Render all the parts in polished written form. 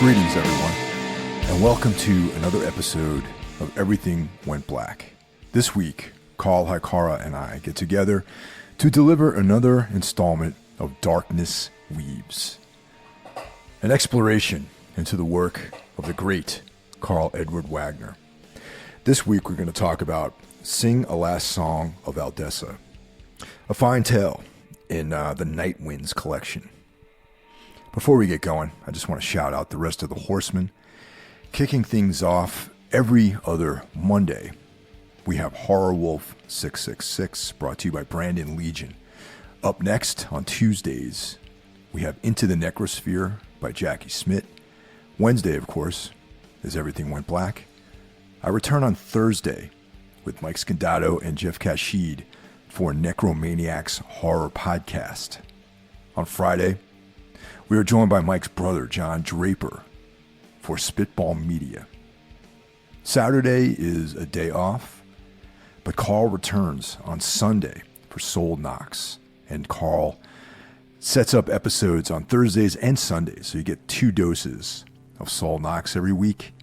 Greetings, everyone, and welcome to another episode of Everything Went Black. This week, Karl Haikara and I get together to deliver another installment of Darkness Weaves, an exploration into the work of the great Karl Edward Wagner. This week, we're going to talk about Sing a Last Song of Valdese, a fine tale in the Night Winds collection. Before we get going, I just want to shout out the rest of the Horsemen. Kicking things off every other Monday, we have Horror Wolf 666, brought to you by Brandon Legion. Up next, on Tuesdays, we have Into the Necrosphere by Jackie Smith. Wednesday, of course, is Everything Went Black. I return on Thursday with Mike Scandato and Jeff Kashid for Necromaniacs Horror Podcast. On Friday, we are joined by Mike's brother, John Draper, for Spitball Media. Saturday is a day off, but Karl returns on Sunday for Soul Knocks, and Karl sets up episodes on Thursdays and Sundays, so you get 2 doses of Soul Knocks every week.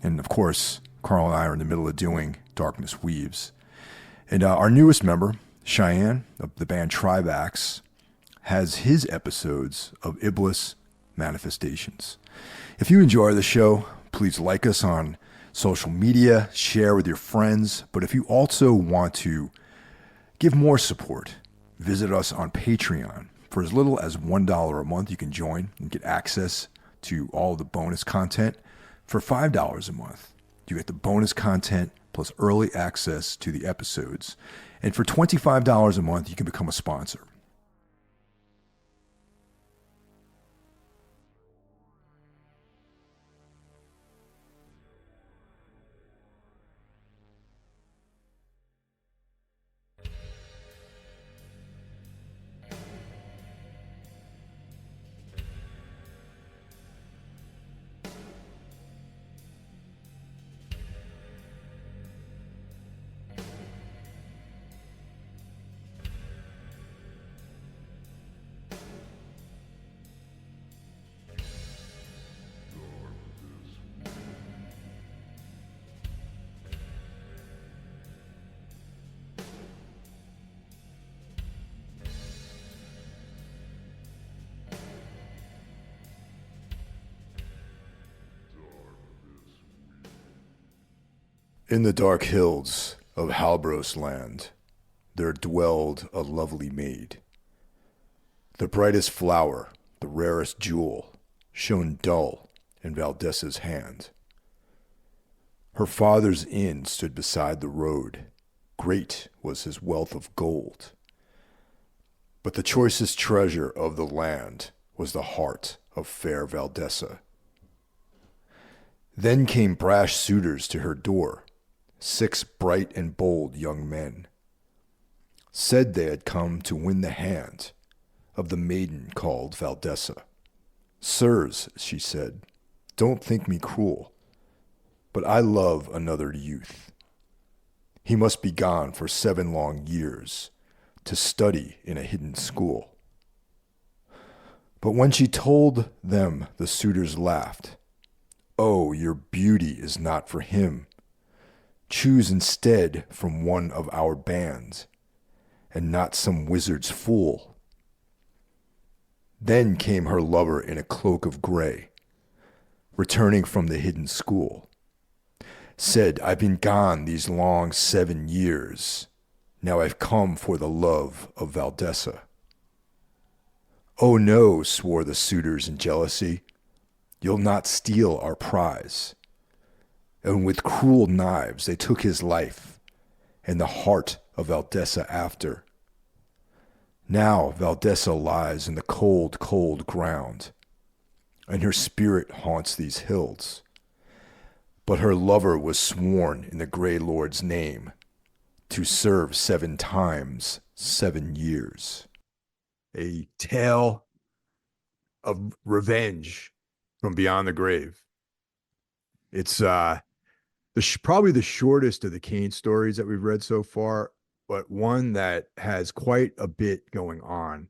And of course, Karl and I are in the middle of doing Darkness Weaves. And our newest member, Cheyenne, of the band Trivax, has his episodes of Iblis Manifestations. If you enjoy the show, please like us on social media, share with your friends. But if you also want to give more support, visit us on Patreon. For as little as $1 a month, you can join and get access to all the bonus content. For $5 a month, you get the bonus content plus early access to the episodes. And for $25 a month, you can become a sponsor. In the dark hills of Halbros land, there dwelled a lovely maid. The brightest flower, the rarest jewel, shone dull in Valdese's hand. Her father's inn stood beside the road. Great was his wealth of gold. But the choicest treasure of the land was the heart of fair Valdese. Then came brash suitors to her door, 6 bright and bold young men. Said they had come to win the hand of the maiden called Valdese. Sirs, she said, don't think me cruel, but I love another youth. He must be gone for 7 long years to study in a hidden school. But when she told them, the suitors laughed. Oh, your beauty is not for him. Choose instead from one of our bands, and not some wizard's fool. Then came her lover in a cloak of gray, returning from the hidden school. Said, I've been gone these long 7 years. Now I've come for the love of Valdese. Oh no, swore the suitors in jealousy. You'll not steal our prize. And with cruel knives they took his life, and the heart of Valdese after. Now Valdese lies in the cold, cold ground, and her spirit haunts these hills. But her lover was sworn in the Grey Lord's name to serve 7 times 7 years. A tale of revenge from beyond the grave. It's probably the shortest of the Kane stories that we've read so far, but one that has quite a bit going on.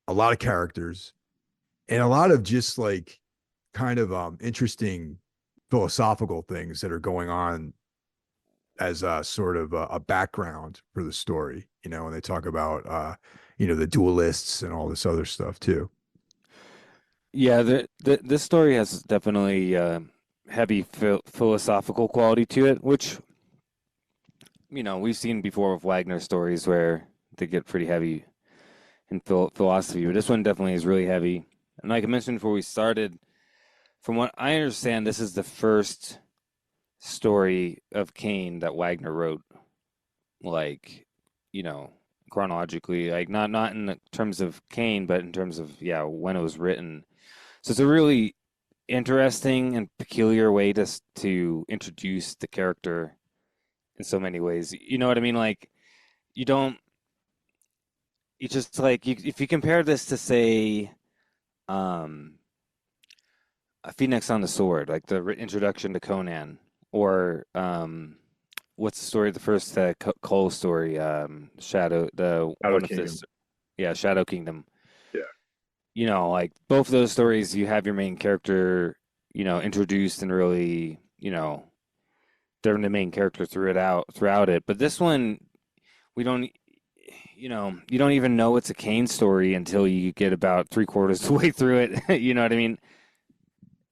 A lot of characters and a lot of just like kind of interesting philosophical things that are going on as a sort of a background for the story, and they talk about the duelists and all this other stuff too. Yeah, this story has definitely heavy philosophical quality to it, which, we've seen before with Wagner stories where they get pretty heavy in philosophy, but this one definitely is really heavy. And like I mentioned before we started, from what I understand, this is the first story of Cain that Wagner wrote, like, you know, chronologically, like not in the terms of Cain, but in terms of when it was written. So it's a really interesting and peculiar way to introduce the character in so many ways. You know what I mean? Like you don't you just like you if you compare this to say um a Phoenix on the Sword, like the introduction to Conan, or what's the story? The first Cole story, Shadow, the Shadow one of Kingdom. this, yeah, Shadow Kingdom. Yeah. Like both of those stories, you have your main character, introduced and really, they're the main character throughout it. But this one, we don't, you don't even know it's a Kane story until you get about three-quarters of the way through it. You know what I mean?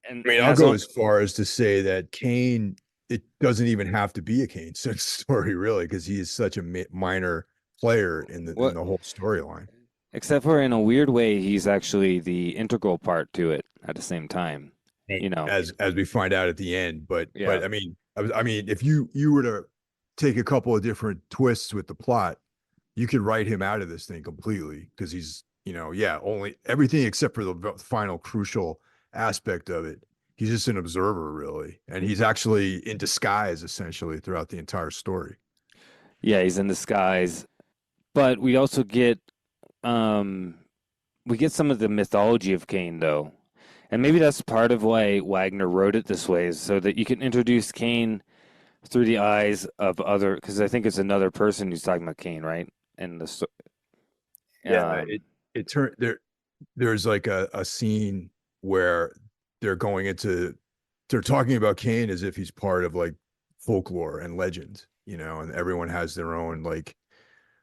And I mean, it I'll has go on. as far as to say that Kane, it doesn't even have to be a Kane story, really, because he is such a minor player in the What whole storyline. Except for in a weird way, he's actually the integral part to it at the same time. Right. You know, As we find out at the end, but yeah, I mean, if you were to take a couple of different twists with the plot, you could write him out of this thing completely because he's, yeah, only everything except for the final crucial aspect of it. He's just an observer, really, and he's actually in disguise essentially throughout the entire story. yeah, he's in disguise. But um, we get some of the mythology of Cain though, and maybe that's part of why Wagner wrote it this way, is so that you can introduce Cain through the eyes of other. Because I think it's another person who's talking about Cain, right? And Yeah, um, it turned there's like a scene where they're going into they're talking about Cain as if he's part of like folklore and legend, and everyone has their own like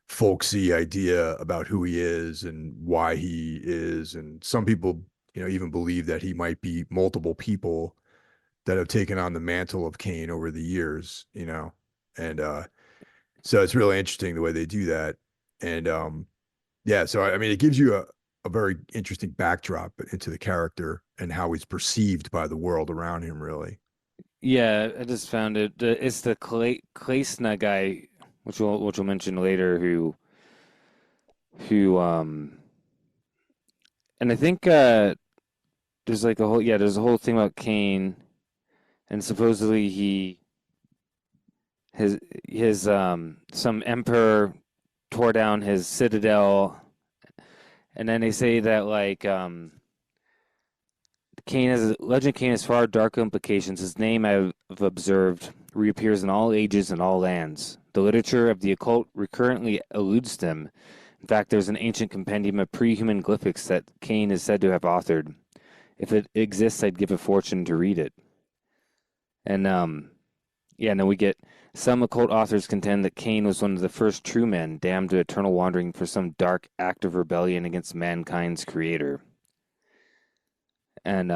folksy idea about who he is and why he is. And some people, even believe that he might be multiple people that have taken on the mantle of Cain over the years, and so it's really interesting the way they do that. And yeah, so I mean, it gives you a very interesting backdrop into the character and how he's perceived by the world around him, really. yeah, I just found it. It's the Kleisna guy, which we'll mention later, who and I think there's a whole thing about Cain, and supposedly his some emperor tore down his citadel, and then they say that like legend Cain has far darker implications. His name, I've observed, reappears in all ages and all lands. The literature of the occult recurrently alludes to him. In fact, there's an ancient compendium of pre-human glyphics that Cain is said to have authored. If it exists, I'd give a fortune to read it. And yeah, and then we get some occult authors contend that Cain was one of the first true men damned to eternal wandering for some dark act of rebellion against mankind's creator. And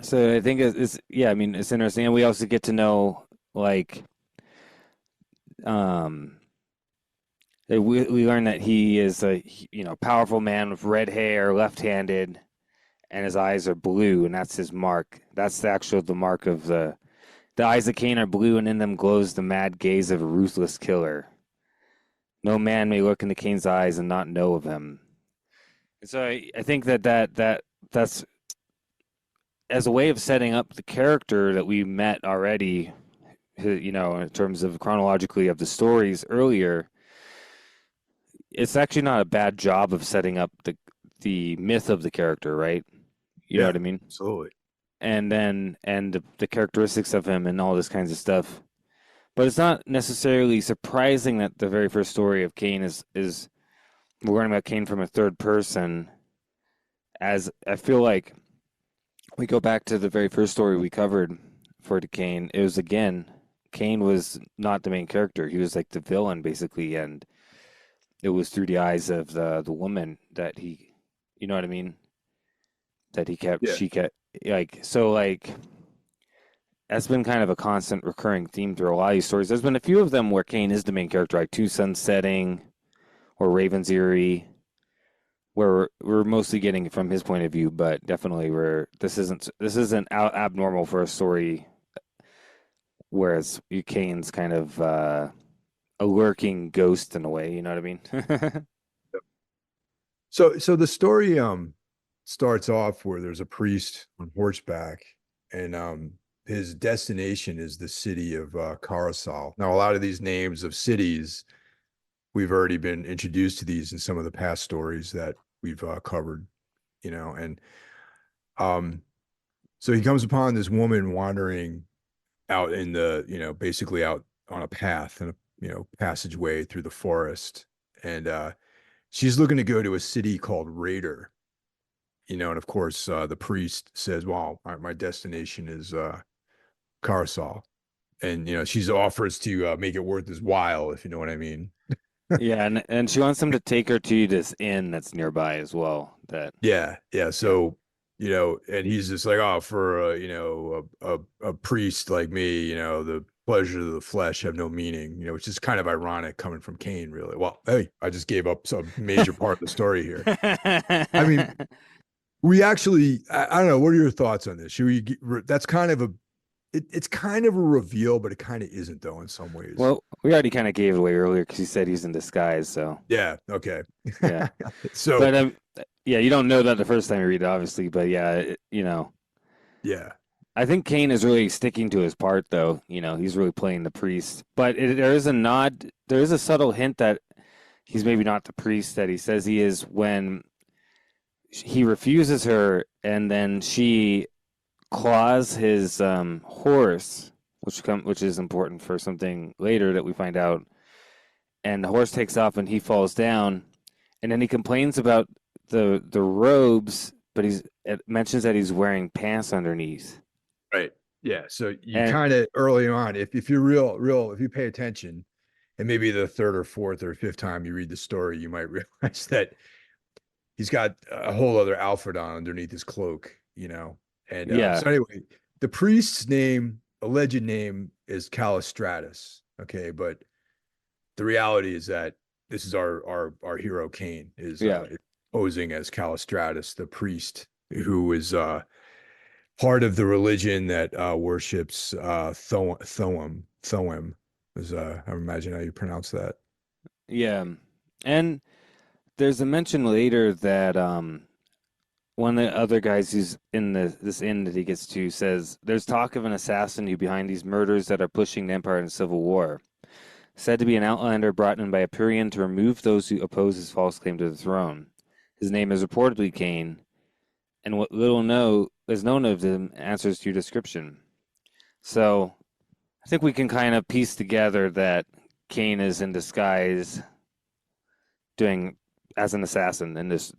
so I think I mean, it's interesting. And we also get to know like um we learn that he is a powerful man with red hair, left-handed, and his eyes are blue, and that's his mark. That's the mark of the eyes of Cain are blue, and in them glows the mad gaze of a ruthless killer. No man may look into Cain's eyes and not know of him. And so I think that's as a way of setting up the character that we met already, in terms of chronologically of the stories earlier. It's actually not a bad job of setting up the myth of the character, right? You know Yeah, what I mean? absolutely. And the characteristics of him and all this kinds of stuff. But it's not necessarily surprising that the very first story of Cain is we're learning about Cain from a third person. As I feel like we go back to the very first story we covered for the Kane. It was again, Kane was not the main character. He was like the villain basically, and it was through the eyes of the woman that he, you know what I mean? That he kept, Yeah. she kept like so like that's been kind of a constant recurring theme through a lot of these stories. There's been a few of them where Kane is the main character, like Two Suns Setting or Raven's Eyrie, where we're mostly getting it from his point of view, but definitely we're this isn't abnormal for a story, whereas Kane's kind of a lurking ghost in a way. You know what I mean? So the story starts off where there's a priest on horseback, and his destination is the city of Karasal. Now, a lot of these names of cities, we've already been introduced to these in some of the past stories that we've covered, and um, so he comes upon this woman wandering out in the, basically out on a path and a, passageway through the forest, and she's looking to go to a city called Raider, and of course, the priest says, "Well, my destination is Carsall," and she offers to make it worth his while, if you know what I mean. Yeah, and she wants him to take her to this inn that's nearby as well. That Yeah, yeah. yeah, So, and he's just like, "Oh, for a priest like me, the pleasures of the flesh have no meaning," which is kind of ironic coming from Cain, really. Well, hey, I just gave up some major part of the story here. I mean, we actually, I don't know. What are your thoughts on this? Should we? That's kind of it's kind of a reveal, but it kind of isn't though in some ways. well, we already kind of gave it away earlier because he said he's in disguise. So Yeah. Okay. yeah, So but yeah, you don't know that the first time you read it, obviously. But yeah, yeah. I think Kane is really sticking to his part, though. He's really playing the priest. But there is a nod, there is a subtle hint that he's maybe not the priest that he says he is when he refuses her, and then she claws his horse, which is important for something later that we find out. And the horse takes off, and he falls down, and then he complains about the robes, but it mentions that he's wearing pants underneath. Right. Yeah. So you And kind of early on, if you're if you pay attention, and maybe the third or fourth or fifth time you read the story, you might realize that he's got a whole other outfit on underneath his cloak, And yeah, so anyway, the priest's name, alleged name, is Callistratus. Okay, but the reality is that this is our hero Cain is yeah. posing as Callistratus, the priest who is part of the religion that worships Thoim is I imagine how you pronounce that. Yeah. And there's a mention later that one of the other guys who's in this inn that he gets to says there's talk of an assassin who behind these murders that are pushing the empire into civil war. Said to be an outlander brought in by a Purian to remove those who oppose his false claim to the throne. His name is reportedly Cain, and what little is known of him answers to your description. So I think we can kind of piece together that Cain is in disguise doing as an assassin in this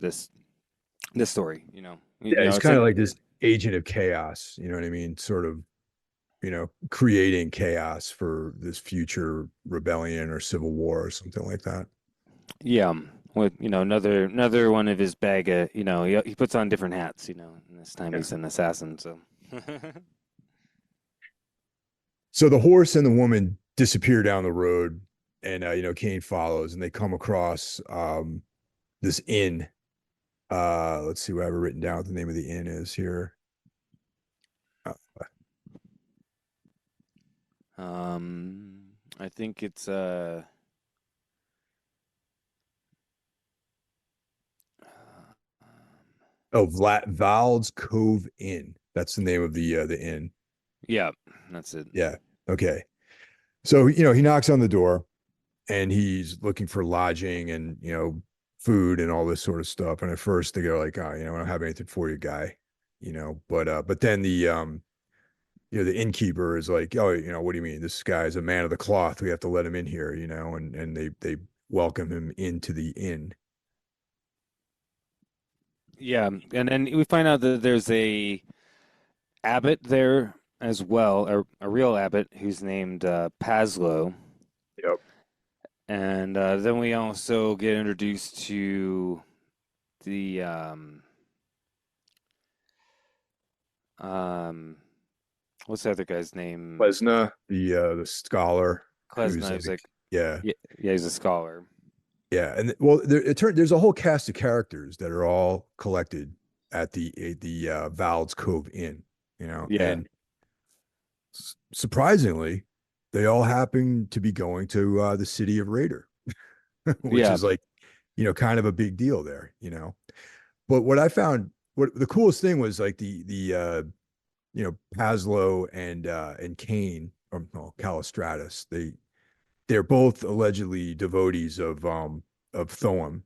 story. Yeah, he's It's kind like of like this agent of chaos, you know what I mean? Sort of, creating chaos for this future rebellion or civil war or something like that. yeah, with another one of his bag of he puts on different hats. And this time Yeah. he's an assassin. So So the horse and the woman disappear down the road, and Cain follows, and they come across this inn. Let's see what I have written down. What the name of the inn is here. Uh, I think it's oh, Vald's Cove Inn. That's the name of the inn. yeah, that's it. Yeah. Okay. So he knocks on the door, and he's looking for lodging and food and all this sort of stuff. And at first they go like, "Oh, I don't have anything for you, guy," but then the innkeeper is like, "Oh, what do you mean? This guy is a man of the cloth. We have to let him in here," and they welcome him into the inn. Yeah, and then we find out that there's a abbot there as well, a real abbot who's named Paslow. Yep. And then we also get introduced to the um, what's the other guy's name? Lesna, the scholar who's Klesna. He's like, like, yeah, yeah, yeah, he's a scholar. yeah, and well, there's a whole cast of characters that are all collected at the Val's Cove Inn, Yeah, and surprisingly, they all happen to be going to the city of Raider, which yeah, is like, kind of a big deal there. But what I found, what the coolest thing was like the Paslow and Kane, or no, Callistratus. They're both allegedly devotees of Thoum,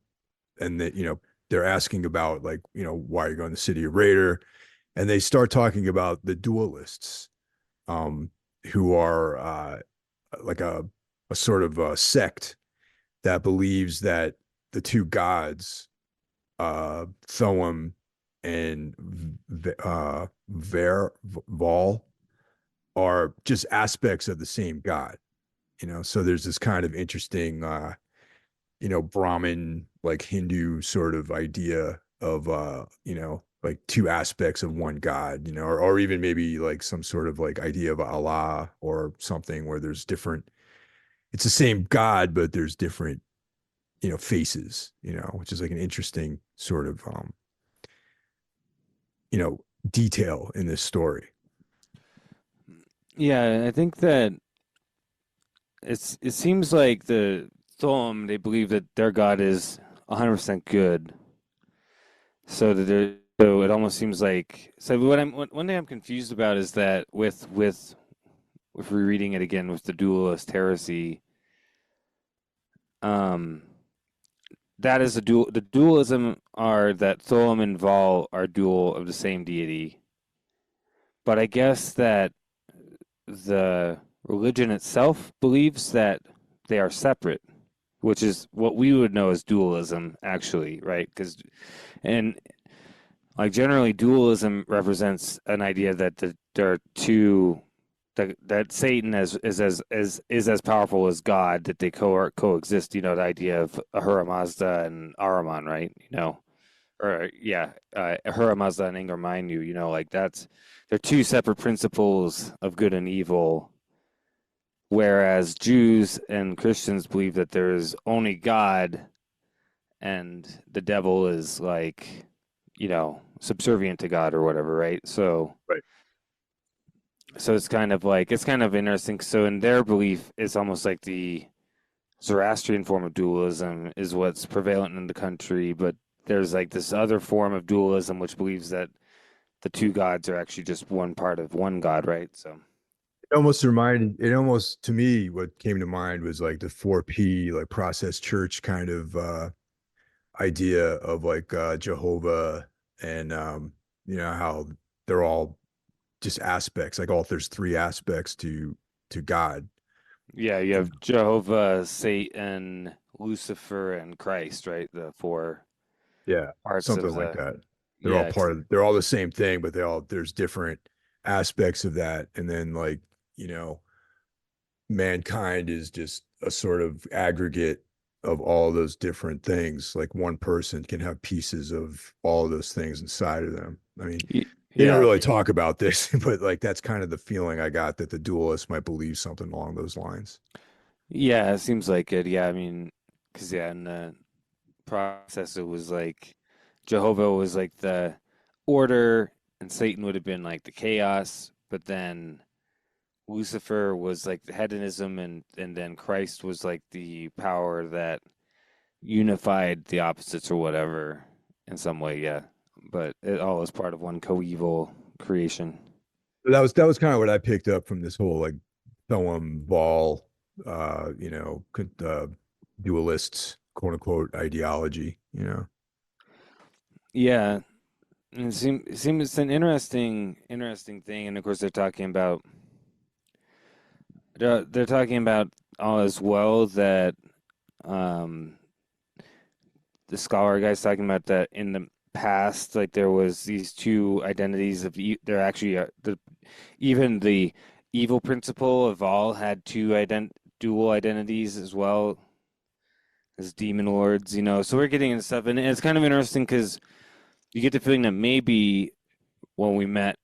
and that they're asking about, like, why are you going to the city of Raider, and they start talking about the dualists, um who are like a sort of a sect that believes that the two gods, Thoum and Vol, are just aspects of the same god. So there's this kind of interesting Brahmin, like Hindu sort of idea of like two aspects of one god, or even maybe like some sort of like idea of Allah or something, where there's different, it's the same god, but there's different, faces, which is like an interesting sort of you know, detail in this story. yeah. I think that it seems like the Thom, they believe that their God is 100% good. So it almost seems like, so one thing I'm confused about is that with rereading it again with the dualist heresy, um that is the dualism are that Tholim and Val are dual of the same deity. But I guess that the religion itself believes that they are separate, which is what we would know as dualism, actually, right? Because and like generally, dualism represents an idea that there are two that Satan is as powerful as God, that they coexist. The idea of Ahura Mazda and Ahriman, right? Or yeah, Ahura Mazda and Ingar Mainyu. Like they're two separate principles of good and evil. Whereas Jews and Christians believe that there is only God, and the devil is like, subservient to God or whatever, right? So Right. so it's kind of interesting. So in their belief, it's almost like the Zoroastrian form of dualism is what's prevalent in the country, but there's like this other form of dualism which believes that the two gods are actually just one part of one God, right? So It almost, to me, what came to mind was like the 4P, like process church kind of idea of like Jehovah, and how they're all just aspects, like all there's three aspects to God. yeah, you have Jehovah, Satan, Lucifer, and Christ, right? The four Yeah, parts of something like the that. yeah, it's They're all the same thing, but there's different aspects of that. And then, like, you know, mankind is just a sort of aggregate of all those different things. Like one person can have pieces of all of those things inside of them. I mean, they don't yeah, really talk about this, but like that's kind of the feeling I got, that the duelist might believe something along those lines. yeah. It seems like it. Yeah, I mean, because yeah, in the process, it was like Jehovah was like the order, and Satan would have been like the chaos, but then Lucifer was like the hedonism, and then Christ was like the power that unified the opposites or whatever in some way. Yeah, but it all was part of one coeval creation. That was kind of what I picked up from this whole like Thoem Vol, dualists, quote unquote, ideology. Yeah, and it seems it's an interesting thing, and of course they're talking about all as well that um the scholar guy's talking about that in the past, like there was these two identities of there actually are even the evil principle of all had dual identities as well as demon lords, you know. So we're getting into stuff, and it's kind of interesting because you get the feeling that maybe when we met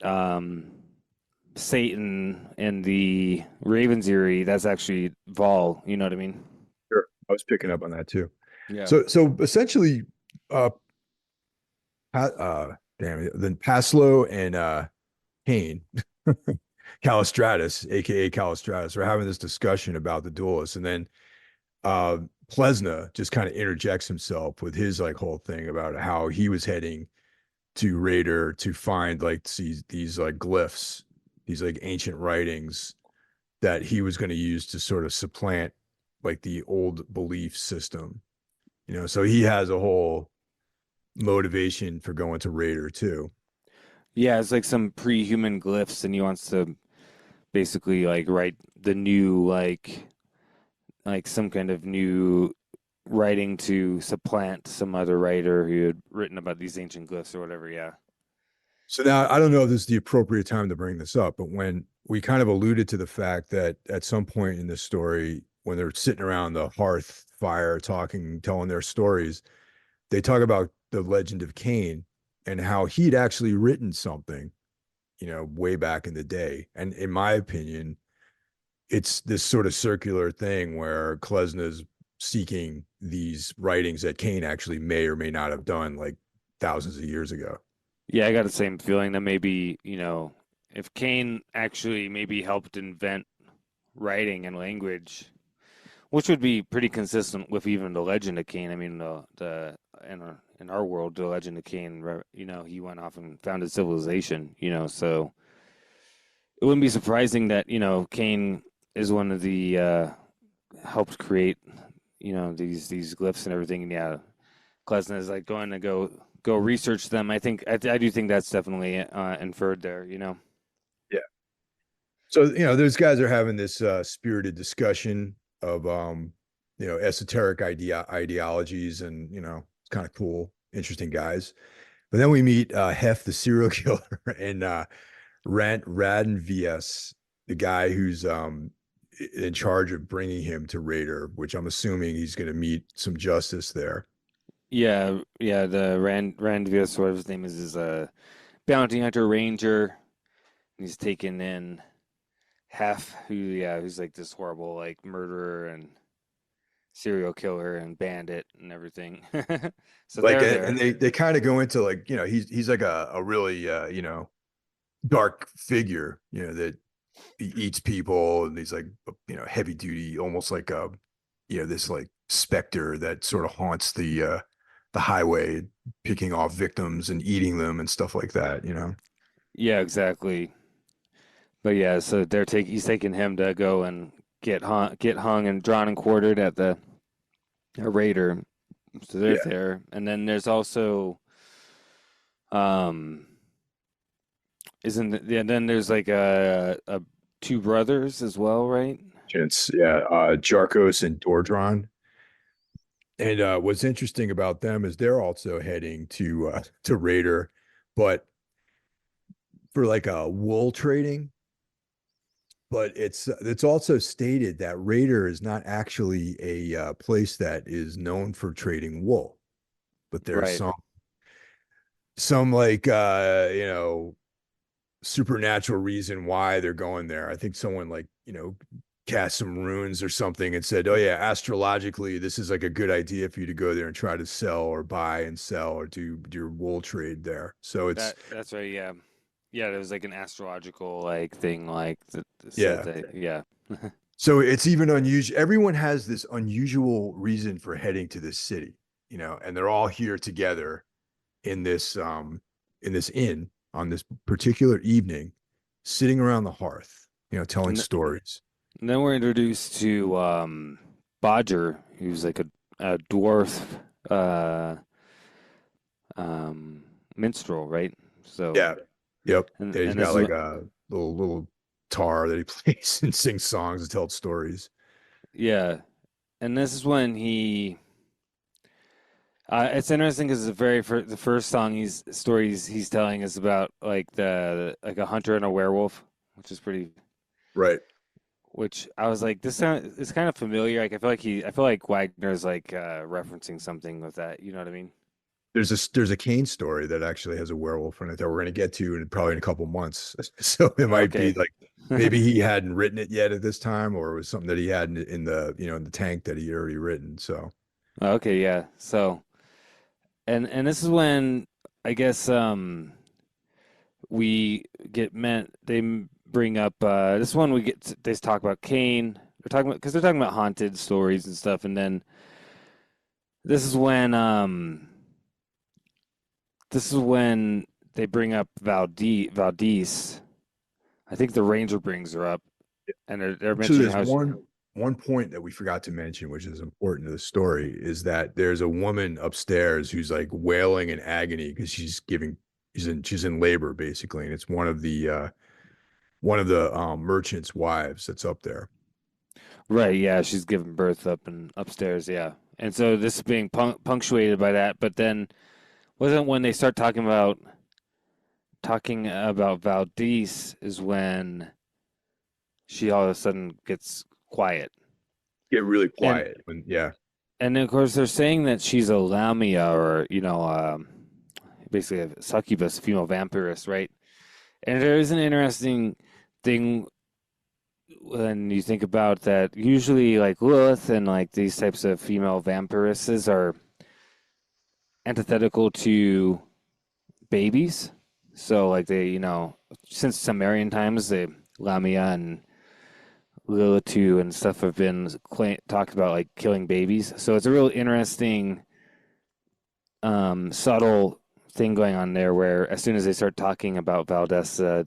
Satan in the Ravens Eyrie, that's actually Vol. You know what I mean? Sure. I was picking up on that too. Yeah. So essentially, uh, damn it, then Paslow and Kane, Callistratus, aka Callistratus, are having this discussion about the duelists, and then uh Plesna just kind of interjects himself with his like whole thing about how he was heading to Raider to find like these like glyphs, these like ancient writings that he was going to use to sort of supplant like the old belief system, you know. So he has a whole motivation for going to Raider too. Yeah, it's like some pre-human glyphs, and he wants to basically like write the new like some kind of new writing to supplant some other writer who had written about these ancient glyphs or whatever. Yeah. So now I don't know if this is the appropriate time to bring this up, but when we kind of alluded to the fact that at some point in this story, when they're sitting around the hearth fire talking, telling their stories, they talk about the legend of Cain and how he'd actually written something, you know, way back in the day. And in my opinion, it's this sort of circular thing where Klesna's seeking these writings that Cain actually may or may not have done like thousands of years ago. Yeah, I got the same feeling that maybe, you know, if Cain actually maybe helped invent writing and language, which would be pretty consistent with even the legend of Cain. I mean, the in our world, the legend of Cain, you know, he went off and founded civilization, you know, so it wouldn't be surprising that, you know, Cain is one of the helped create, you know, these glyphs and everything. And yeah, Klesna is like going to go research them. I do think that's definitely inferred there, you know. Yeah. So, you know, those guys are having this spirited discussion of you know, esoteric ideologies, and you know, it's kind of cool, interesting guys. But then we meet Hef, the serial killer, and Radin VS, the guy who's in charge of bringing him to Raider, which I'm assuming he's going to meet some justice there. Yeah, yeah. The Rand Vias, whatever his name is a bounty hunter ranger. He's taken in Hef, who's like this horrible like murderer and serial killer and bandit and everything. So Like, they're and there. they kind of go into like, you know, he's like a really you know, dark figure, you know, that he eats people, and he's like, you know, heavy duty, almost like a, you know, this like specter that sort of haunts the highway, picking off victims and eating them and stuff like that, you know. Yeah, exactly. But yeah, so he's taking him to go and get hung and drawn and quartered at the a raider. So they're Yeah. there, and then there's also um isn't it, yeah, then there's like a two brothers as well, right? It's yeah, Jarkos and Dordron. And what's interesting about them is they're also heading to Raider, but for like a wool trading. But it's also stated that Raider is not actually a place that is known for trading wool, but there's Right. some like you know, supernatural reason why they're going there. I think someone like, you know, cast some runes or something and said, "Oh yeah, astrologically, this is like a good idea for you to go there and try to sell or buy and sell or do your wool trade there." So it's That's right. Yeah, yeah. There was like an astrological like thing like that said yeah. that. Yeah, So it's even unusual. Everyone has this unusual reason for heading to this city, you know, and they're all here together in this inn on this particular evening, sitting around the hearth, you know, telling and, stories. and then we're introduced to Bodger, who's like a dwarf uh um minstrel, right? So Yeah. Yep. Yeah, he's and this got is like a little tar that he plays and sings songs and tells stories. yeah, and this is when It's interesting because the first song he's telling is about like the like a hunter and a werewolf, which is pretty. Right. Which I was like, it's kind of familiar. Like I feel like Wagner's like referencing something with that. You know what I mean? There's a Kane story that actually has a werewolf in it that we're going to get to in probably in a couple months. So it might be Okay. like maybe he hadn't written it yet at this time, or it was something that he had in the in the tank that he had already written. So Okay, yeah. So, and this is when I guess we get meant bring up this one they talk about Kane. They're talking about because they're talking about haunted stories and stuff, and then this is when this is when they bring up Valdese. I think the ranger brings her up, and they're actually, mentioning there's how she, one point that we forgot to mention, which is important to the story, is that there's a woman upstairs who's like wailing in agony because she's in labor basically, and it's one of the merchant's wives that's up there. right, yeah, she's giving birth up and upstairs, yeah, and so this is being punctuated by that, but then wasn't when they start talking about Valdese is when she all of a sudden gets quiet. Get really And quiet when yeah. and of course they're saying that she's a Lamia or basically a succubus, female vampirist, right? And there is an interesting thing when you think about that. Usually, like Lilith and like these types of female vampiresses are antithetical to babies. So like since Sumerian times, the Lamia and Lilitu and stuff have been talked about like killing babies. So it's a real interesting, subtle thing going on there. Where as soon as they start talking about Valdesa,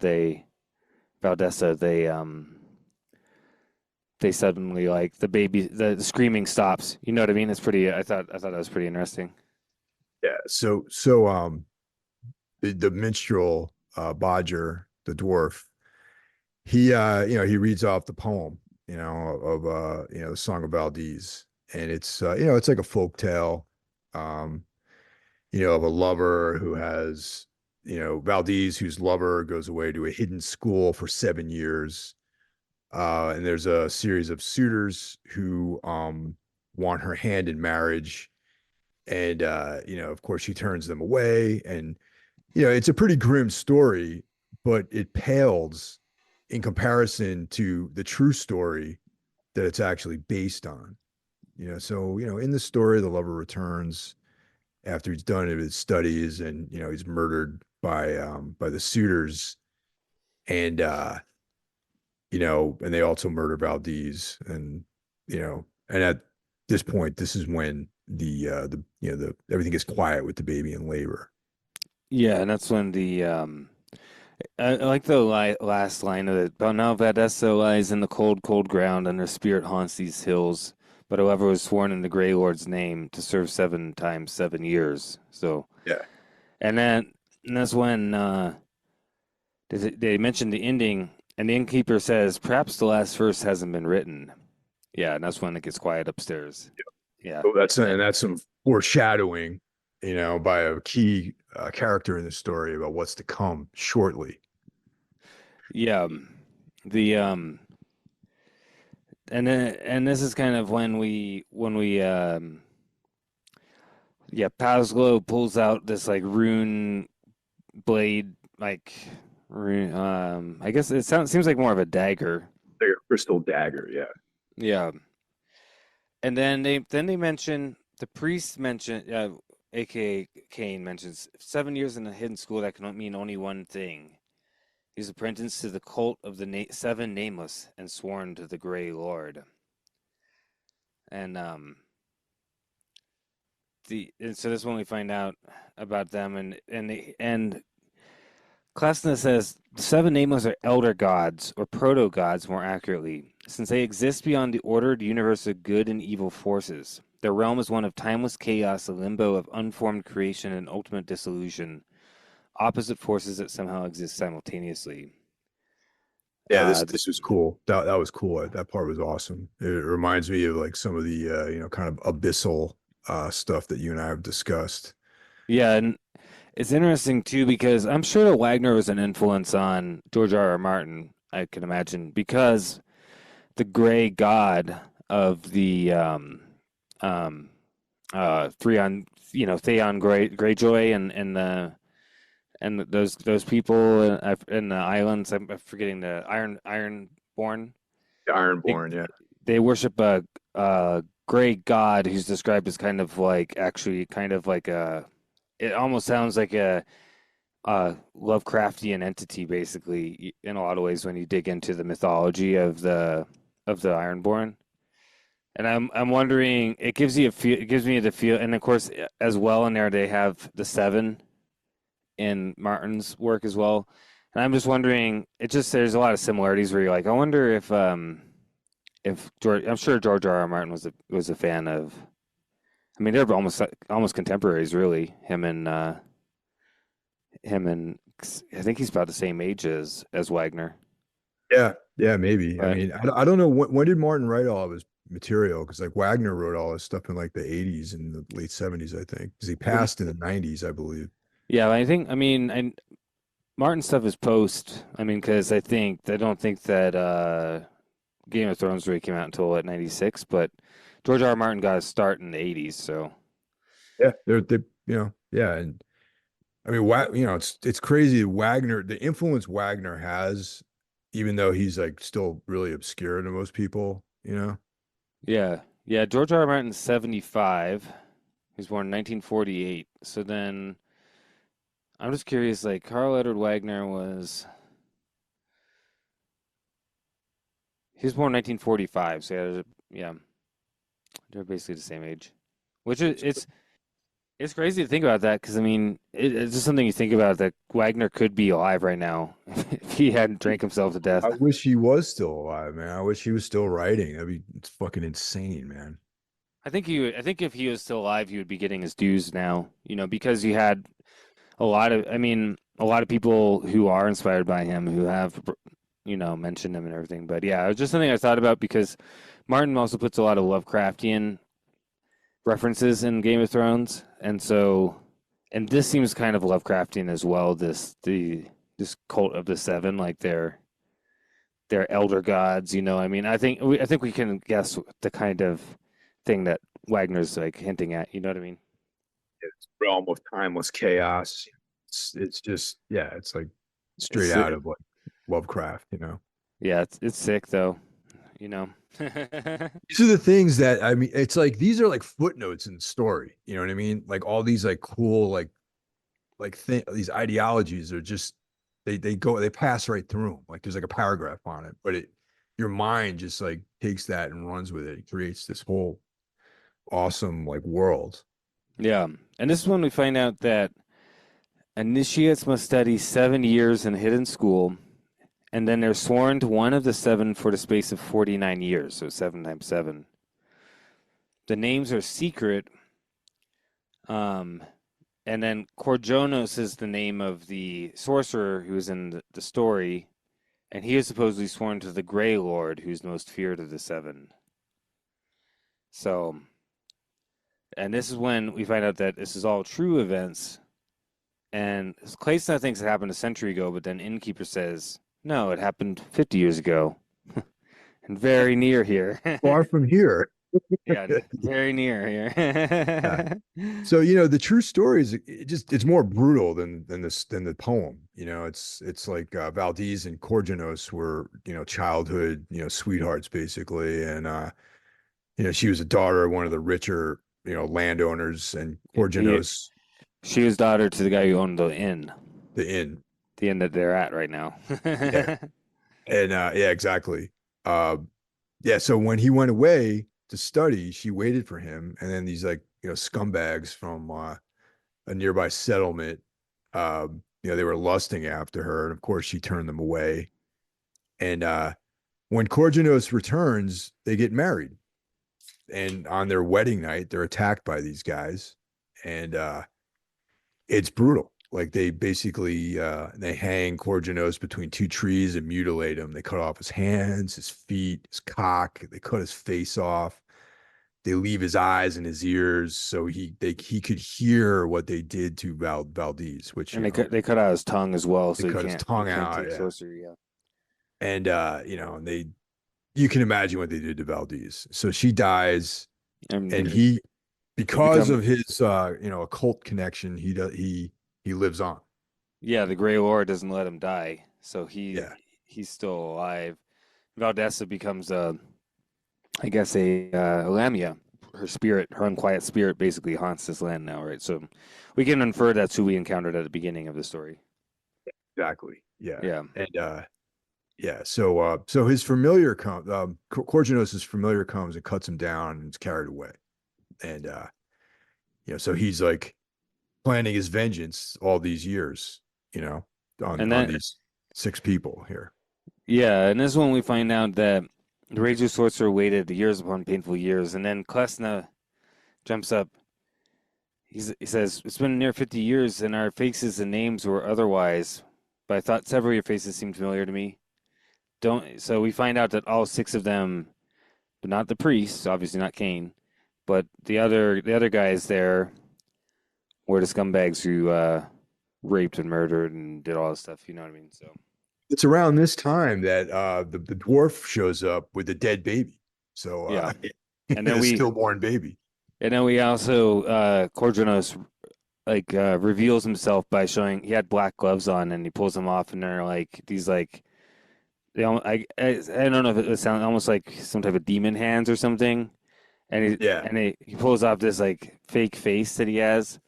they suddenly like the screaming stops. You know what I mean? It's pretty. I thought that was pretty interesting. Yeah. The minstrel Bodger, the dwarf, he reads off the poem, of the Song of Valdese. And it's it's like a folk tale, um, of a lover who has, Valdese, whose lover goes away to a hidden school for 7 years. And there's a series of suitors who want her hand in marriage. And of course she turns them away. And it's a pretty grim story, but it pales in comparison to the true story that it's actually based on. So in the story, the lover returns after he's done his studies, and he's murdered by the suitors, and and they also murder Valdez, and at this point, this is when the everything gets quiet with the baby in labor. Yeah, and that's when I like the last line of it. But now Vadessa lies in the cold, cold ground, and her spirit haunts these hills. But whoever was sworn in the Grey Lord's name to serve 7 times 7 years. So, Yeah. and then and that's when they mentioned the ending, and the innkeeper says, "Perhaps the last verse hasn't been written." Yeah, and that's when it gets quiet upstairs. Yeah, So that's some foreshadowing, by a key character in the story about what's to come shortly. yeah. The and this is kind of when we yeah, Pazlo pulls out this like rune blade, like rune. I guess seems like more of a dagger. Like a crystal dagger, yeah. Yeah, and then they mention the priest mention, aka Kane mentions 7 years in a hidden school that can mean only one thing. He's apprenticed to the cult of the seven nameless and sworn to the Grey Lord. And so this is when we find out about them, and Klasna says the seven nameless are elder gods, or proto gods more accurately, since they exist beyond the ordered universe of good and evil forces. Their realm is one of timeless chaos, a limbo of unformed creation and ultimate dissolution, opposite forces that somehow exist simultaneously. Yeah, this Th- this was cool. That was cool. That part was awesome. It reminds me of like some of the kind of abyssal stuff that you and I have discussed. Yeah, and it's interesting too because I'm sure that Wagner was an influence on George R. R. Martin, I can imagine, because the gray god of the um Threon, Theon Greyjoy and those people in the islands. I'm forgetting the Ironborn. They Ironborn, yeah. they worship a gray god who's described as kind of like actually kind of like a. It almost sounds like a Lovecraftian entity, basically, in a lot of ways when you dig into the mythology of the Ironborn. And I'm wondering, it gives you a feel, it gives me the feel, and of course, as well in there they have the seven in Martin's work as well. And I'm just wondering, it just there's a lot of similarities where you're like, I wonder if George, I'm sure George R. R. Martin was a fan of. I mean, they're almost contemporaries, really. Him and I think he's about the same age as Wagner. Yeah, yeah, maybe. I But mean, I don't know when did Martin write all of his material? Because like Wagner wrote all his stuff in like the 80s and the late 70s, I think. Because he well, passed in the 90s, I believe. yeah, I mean, Martin stuff is post. I mean, because I don't think that Game of Thrones really came out until what 96, but George R. R. Martin got his start in the 80s. So Yeah, yeah, and I mean, it's crazy. Wagner, the influence Wagner has, even though he's like still really obscure to most people, you know. yeah, yeah, George R. R. Martin's 75. He was born in 1948. So then I'm just curious, like Karl Edward Wagner he was born in 1945. So yeah, they're basically the same age, which is it's crazy to think about that because I mean it's just something you think about that Wagner could be alive right now if he hadn't drank himself to death. I wish he was still alive, man. I wish he was still writing. It's fucking insane, man. I think if he was still alive, he would be getting his dues now. Because you had a lot of people who are inspired by him who have mentioned him and everything. But yeah, it was just something I thought about because Martin also puts a lot of Lovecraftian references in Game of Thrones, and this seems kind of Lovecraftian as well. This cult of the Seven, like they're elder gods. I mean, I think we can guess the kind of thing that Wagner's like hinting at. You know what I mean? It's realm of timeless chaos. It's just yeah, it's like straight It's out of like Lovecraft, you know. yeah, it's sick though. You know. These are the things that I mean, it's like these are like footnotes in the story. You know what I mean? Like all these like cool these ideologies are just they pass right through them. Like there's like a paragraph on it, but your mind just like takes that and runs with it. It creates this whole awesome like world. Yeah, and this is when we find out that initiates must study 7 years in hidden school, and then they're sworn to one of the seven for the space of 49 years, so seven times seven. The names are secret, um, and then Corjonos is the name of the sorcerer who's in the story, and he is supposedly sworn to the Grey Lord, who's most feared of the seven. So, and this is when we find out that this is all true events. And Claysna thinks it happened a century ago, but then Innkeeper says, no, it happened 50 years ago. And very near here. Far from here. Yeah, very near Yeah. here. So the true story is it's more brutal than the poem. It's like Valdese and Corjanos were childhood sweethearts basically, and she was a daughter of one of the richer landowners, and He, Corjanos she was daughter to the guy who owned the inn. the inn that they're at right now. Yeah, and yeah, exactly. Uh, yeah, so when he went away to study, she waited for him, and then these like scumbags from a nearby settlement, they were lusting after her, and of course she turned them away. And when Corjanos returns, they get married, and on their wedding night, they're attacked by these guys, and it's brutal. Like they basically they hang Corjanos between two trees and mutilate him. They cut off his hands, his feet, his cock. They cut his face off. they leave his eyes and his ears, so he could hear what they did to Valdese, which And they cut out his tongue as well, they so cut his tongue he can't out, take yeah. sorcery. Yeah. And and you can imagine what they did to Valdese. So she dies, and he, because of his occult connection, he lives on. Yeah, the Grey Lord doesn't let him die, so Yeah. he's still alive. Valdessa becomes I guess a Lamia. Her spirit, her unquiet spirit, basically haunts this land now, right? So we can infer that's who we encountered at the beginning of the story. Exactly. Yeah. Yeah. And yeah, so his familiar comes, Corginos's familiar comes and cuts him down and is carried away. And so he's like planning his vengeance all these years, on these 6 people here. Yeah, and this is when we find out that the Razor Sorcerer waited years upon painful years, and then Klesna jumps up. He says, "It's been near 50 years, and our faces and names were otherwise, but I thought several of your faces seemed familiar to me. So we find out that all 6 of them, but not the priests, obviously not Cain, but the other guys there were the scumbags who raped and murdered and did all this stuff. You know what I mean? So It's around this time that the dwarf shows up with a dead baby. So yeah, and then a stillborn baby. And then we also Cordranos reveals himself by showing he had black gloves on, and he pulls them off, and they're like these like I don't know if it sounds almost like some type of demon hands or something. And he pulls off this like fake face that he has,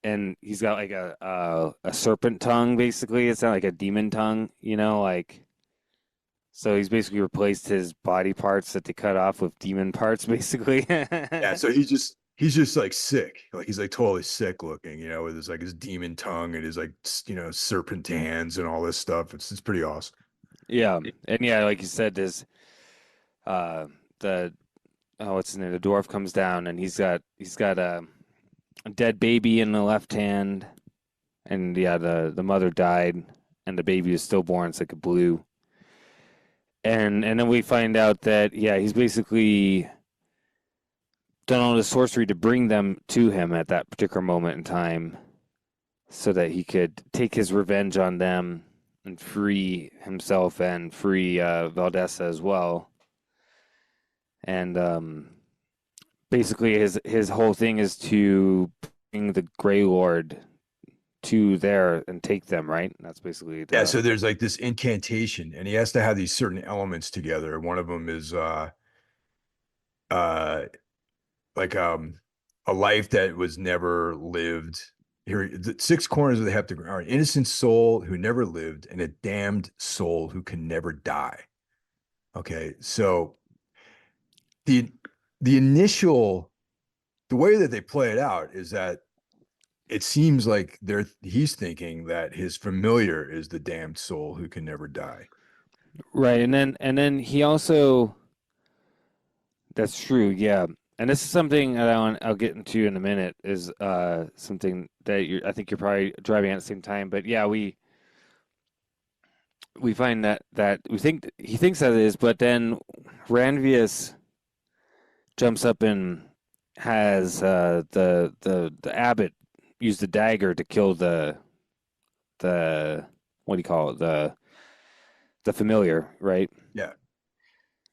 and he's got like a serpent tongue basically. It's not like a demon tongue, like. So he's basically replaced his body parts that they cut off with demon parts, basically. Yeah, so he's just like sick, like he's like totally sick looking, with his demon tongue and his serpent hands and all this stuff. It's pretty awesome. Yeah, and yeah, like you said, there's the what's his name? The dwarf comes down, and he's got a dead baby in the left hand, and yeah, the mother died, and the baby is stillborn. It's like a blue. And then we find out that he's basically done all the sorcery to bring them to him at that particular moment in time, so that he could take his revenge on them and free himself and free Valdessa as well. And basically, his whole thing is to bring the Grey Lord to there and take them, right? That's basically so there's like this incantation, and he has to have these certain elements together. One of them is like a life that was never lived. Here, the 6 corners of the heptagram are an innocent soul who never lived and a damned soul who can never die. Okay, so the initial, the way that they play it out is that it seems like he's thinking that his familiar is the damned soul who can never die. right. And then he also, that's true, yeah. And this is something that I'll get into in a minute, is something that I think you're probably driving at the same time. But yeah, we find that he thinks that it is, but then Ranvius jumps up and has the abbot use the dagger to kill the what do you call it, the familiar, right? Yeah.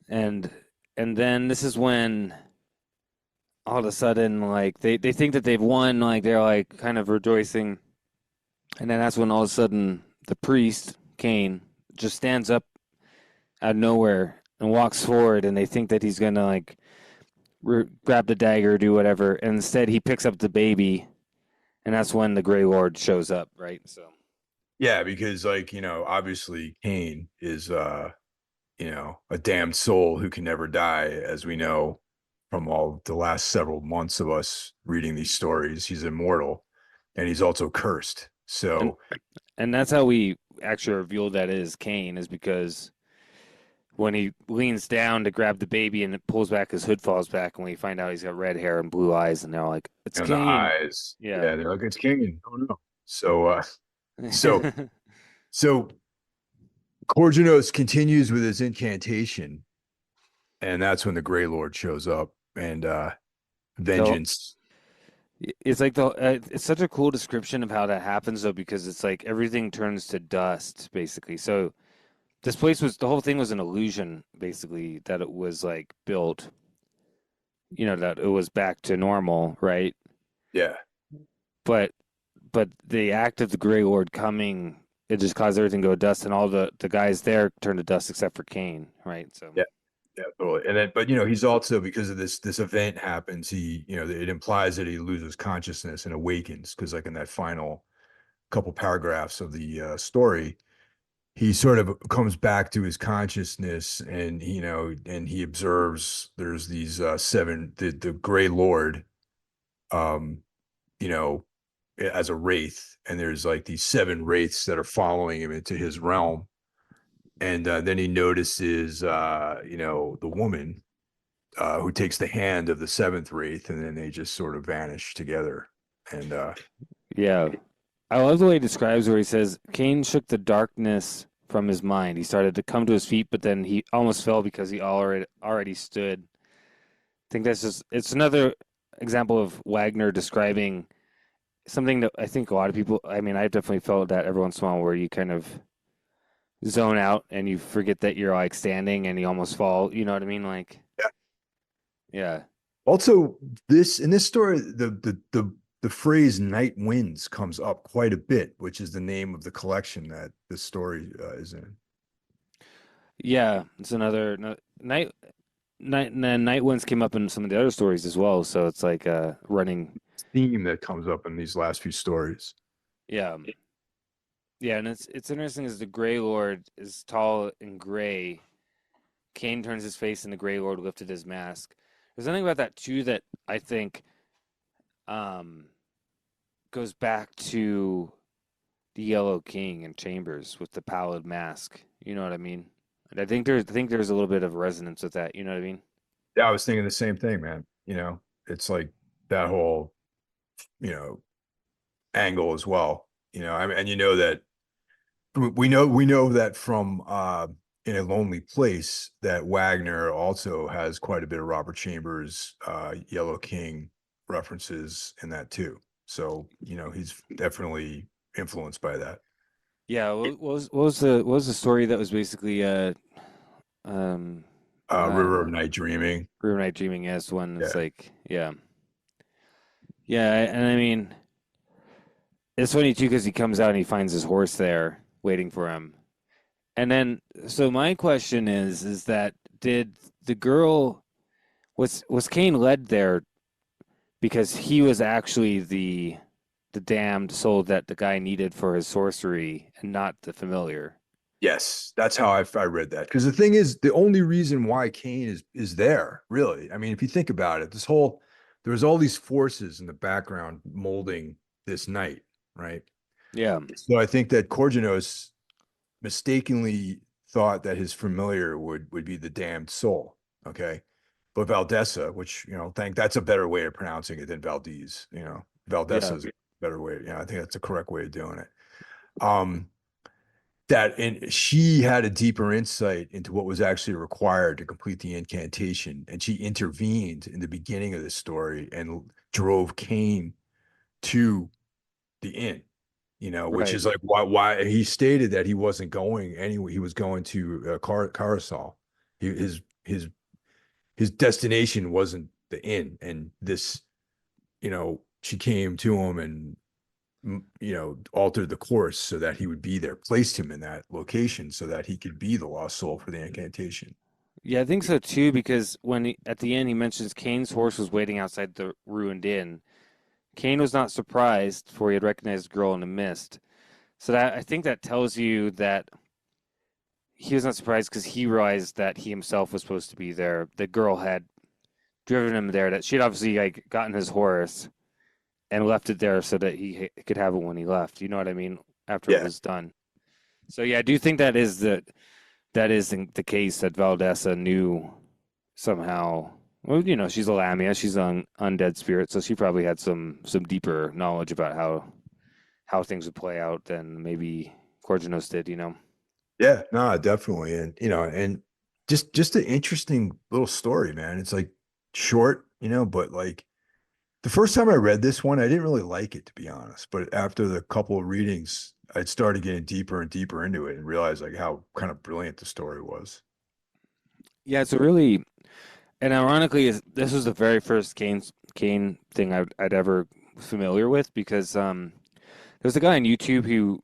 And then this is when all of a sudden, like, they think that they've won, like they're like kind of rejoicing, and then that's when all of a sudden the priest Cain just stands up out of nowhere and walks forward, and they think that he's gonna like grab the dagger, do whatever, and instead he picks up the baby, and that's when the Grey Lord shows up, right? So yeah, because obviously Cain is a damned soul who can never die, as we know from all the last several months of us reading these stories. He's immortal, and he's also cursed. So, and that's how we actually reveal that is Cain, is because when he leans down to grab the baby and it pulls back, his hood falls back, and we find out he's got red hair and blue eyes, and they're like, "It's Cain." the eyes, Yeah, they're like, "It's Cain." Oh no! So Corginos continues with his incantation, and that's when the Grey Lord shows up. and The vengeance. It's like it's such a cool description of how that happens though, because it's like everything turns to dust basically. So this place was the whole thing was an illusion basically that it was like built, that it was back to normal, right? Yeah. But the act of the Grey Lord coming, it just caused everything to go to dust, and all the guys there turned to dust except for Kane, right? So Yeah. Yeah, totally. And then, but he's also, because of this event happens, it implies that he loses consciousness and awakens, because like in that final couple paragraphs of the story, he sort of comes back to his consciousness, and and he observes there's these seven, the Gray Lord, um, you know, as a wraith, and there's like these seven wraiths that are following him into his realm, and then he notices, the woman who takes the hand of the seventh wraith, and then they just sort of vanish together. And yeah, I love the way he describes where he says Kane shook the darkness from his mind. He started to come to his feet, but then he almost fell because he already stood. I think that's just it's another example of Wagner describing something that I think a lot of people, I mean, I've definitely felt that every once in a while where you kind of zone out and you forget that you're like standing and you almost fall. You know what I mean? Like, yeah. yeah. Also, this in this story, the phrase "night winds" comes up quite a bit, which is the name of the collection that this story is in. Yeah. It's another night winds came up in some of the other stories as well. So it's like running. Theme that comes up in these last few stories. Yeah. Yeah. And it's interesting as the Grey Lord is tall and gray. Kane turns his face and the Grey Lord lifted his mask. There's something about that too that I think um goes back to the Yellow King in Chambers with the pallid mask. You know what I mean? And I think there's a little bit of resonance with that. You know what I mean? Yeah, I was thinking the same thing, man. It's like that whole you know angle as well. I mean, and that we know that from In a Lonely Place, that Wagner also has quite a bit of Robert Chambers, Yellow King references in that too. So, he's definitely influenced by that. Yeah. What was the story that was basically um River of uh Night Dreaming. River Night Dreaming as one. It's Yeah. like yeah, and I mean it's funny too because he comes out and he finds his horse there waiting for him, and then so my question is that did the girl was Kane led there because he was actually the damned soul that the guy needed for his sorcery and not the familiar. Yes, that's how I read that. Because the thing is, the only reason why Kane is there, really. I mean, if you think about it, there's all these forces in the background molding this night, right? Yeah. So I think that Corginos mistakenly thought that his familiar would be the damned soul. Okay. But Valdesa, which, that's a better way of pronouncing it than Valdez, Valdesa Yeah. is a better way. I think that's the correct way of doing it. Um, that and she had a deeper insight into what was actually required to complete the incantation, and she intervened in the beginning of the story and drove Kane to the inn, which Right. is like why he stated that he wasn't going anywhere. He was going to Carousel. His destination wasn't the inn, and this, she came to him and altered the course so that he would be there, placed him in that location so that he could be the lost soul for the incantation. Yeah, I think so too, because at the end he mentions Kane's horse was waiting outside the ruined inn. Kane was not surprised, for he had recognized the girl in the mist. So that I think that tells you that he was not surprised because he realized that he himself was supposed to be there. The girl had driven him there. That she'd obviously like gotten his horse and left it there so that he could have it when he left. You know what I mean? After it Yeah. was done. So yeah, I do think that is the case that Valdesa knew somehow. Well, she's a Lamia, she's an undead spirit, so she probably had some deeper knowledge about how things would play out than maybe Corginos did. Yeah, no, definitely. And, and just an interesting little story, man. It's like, short, but like the first time I read this one, I didn't really like it, to be honest. But after the couple of readings, I started getting deeper and deeper into it and realized like how kind of brilliant the story was. Yeah, it's a really and ironically, this was the very first Kane thing I'd ever was familiar with because there's a guy on YouTube who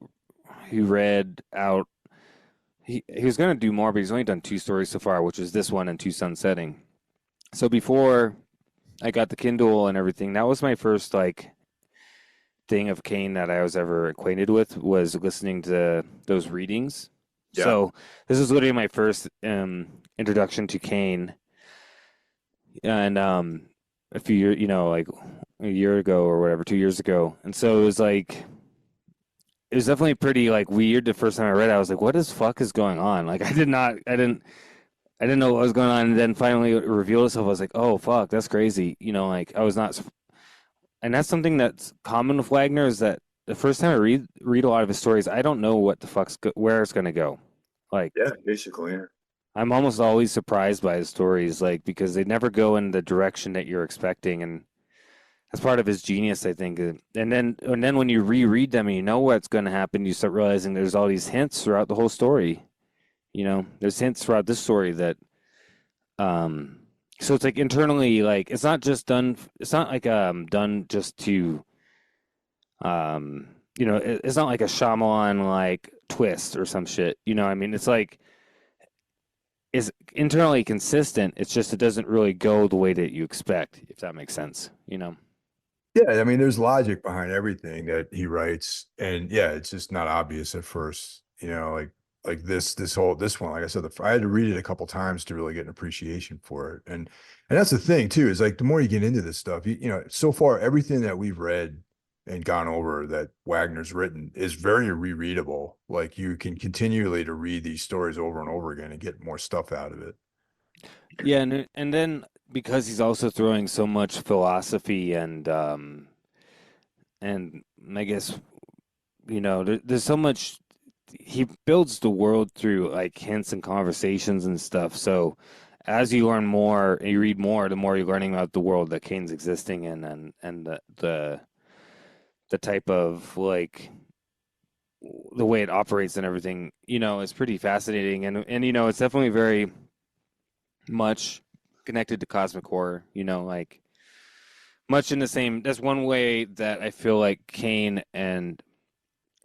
read out. He was gonna do more, but he's only done two stories so far, which is this one and Two Sun Setting. So before I got the Kindle and everything, that was my first like thing of Kane that I was ever acquainted with was listening to those readings. Yeah. So this is literally my first introduction to Kane, and a few years, like a year ago or whatever, 2 years ago, and so it was like it was definitely pretty like weird the first time I read it. I was like, what is fuck is going on? Like I didn't know what was going on, and then finally it revealed itself. I was like, oh fuck, that's crazy. Like I was not, and that's something that's common with Wagner is that the first time I read a lot of his stories, I don't know what the where it's gonna go. Like Yeah, basically. Yeah. I'm almost always surprised by his stories, like because they never go in the direction that you're expecting, and that's part of his genius, I think. And then when you reread them and you know what's going to happen, you start realizing there's all these hints throughout the whole story. There's hints throughout this story that um so it's like internally like it's not just done it's not like done just to it's not like a Shyamalan like twist or some shit. I mean it's like it's internally consistent. It's just it doesn't really go the way that you expect, if that makes sense. Yeah, I mean, there's logic behind everything that he writes, and yeah, it's just not obvious at first. Like this one. Like I said, I had to read it a couple times to really get an appreciation for it, and that's the thing too. Is like the more you get into this stuff, so far everything that we've read and gone over that Wagner's written is very rereadable. Like you can continually to read these stories over and over again and get more stuff out of it. Yeah, and then because he's also throwing so much philosophy and I guess there's so much he builds the world through like hints and conversations and stuff. So as you learn more and you read more, the more you're learning about the world that Kane's existing in and the type of like the way it operates and everything, is pretty fascinating and it's definitely very much connected to cosmic horror, like much in the same. That's one way that I feel like Kane and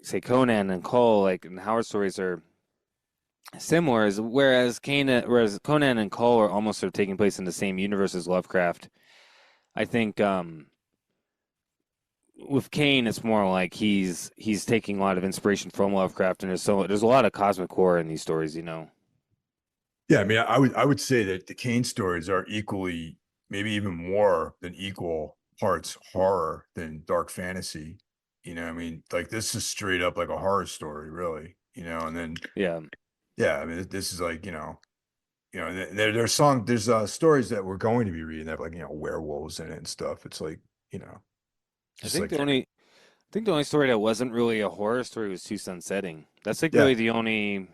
say Conan and Cole, like and Howard stories are similar. Whereas Conan and Cole are almost sort of taking place in the same universe as Lovecraft. I think with Kane, it's more like he's taking a lot of inspiration from Lovecraft, and there's a lot of cosmic horror in these stories. Yeah, I mean, I would say that the Kane stories are equally, maybe even more than equal parts horror than dark fantasy. I mean, like this is straight up like a horror story, really. And then Yeah, yeah, I mean, this is like there's stories that we're going to be reading that have like werewolves in it and stuff. It's like I just think like the only story that wasn't really a horror story was Two Sun Setting. That's like yeah, really the only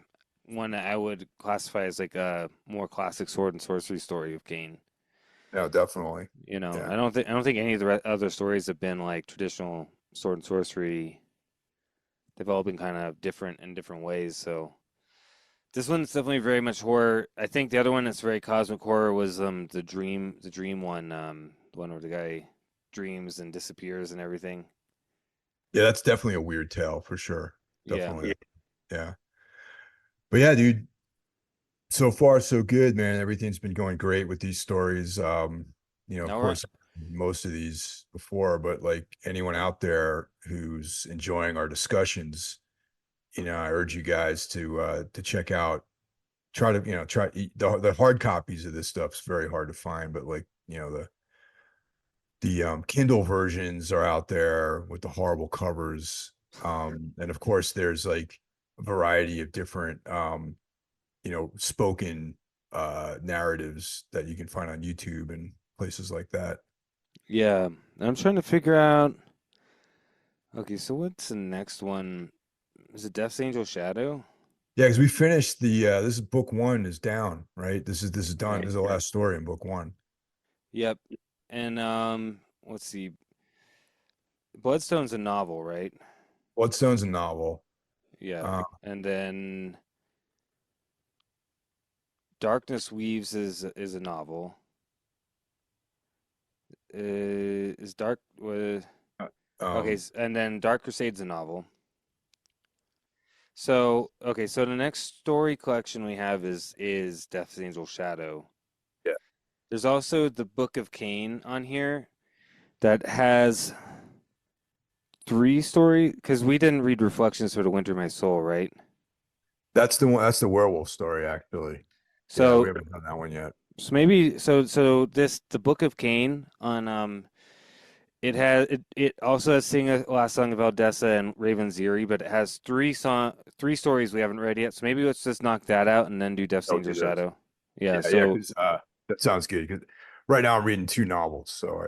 one that I would classify as like a more classic sword and sorcery story of Kane. no, definitely, yeah. I don't think any of the other stories have been like traditional sword and sorcery. They've all been kind of different in different ways. So this one's definitely very much horror. I think the other one that's very cosmic horror was the dream one, the one where the guy dreams and disappears and everything. Yeah, that's definitely a weird tale for sure. Yeah. Definitely, yeah. But yeah, dude, so far so good, man. Everything's been going great with these stories. Of All right. course, most of these before, but like anyone out there who's enjoying our discussions, I urge you guys to check out, try to, try the hard copies of this stuff's very hard to find, but like, the Kindle versions are out there with the horrible covers. And of course there's like a variety of different spoken narratives that you can find on YouTube and places like that. Yeah. I'm trying to figure out. Okay, so what's the next one? Is it Death's Angel Shadow? Yeah, because we finished this is book one is down, right? This is done. Right. This is the last story in book one. Yep. And let's see. Bloodstone's a novel, right? Bloodstone's a novel. Yeah. Uh, And then Darkness Weaves is a novel. Is Dark okay, um, and then Dark Crusade's a novel. So, okay, so the next story collection we have is Death's Angel Shadow. yeah, There's also the Book of Cain on here that has three story because we didn't read Reflections for the Winter of My Soul, right? that's the one. That's the werewolf story, actually. Yeah, we So haven't done that one yet. so maybe so this the Book of Cain on it also has Sing a Last Song of Valdese and Raven's Eyrie, but it has three stories we haven't read yet. So maybe let's just knock that out and then do Death's I'll Angel do those. Shadow. Yeah, Yeah, yeah, so 'cause, that sounds good. 'Cause right now I'm reading two novels, so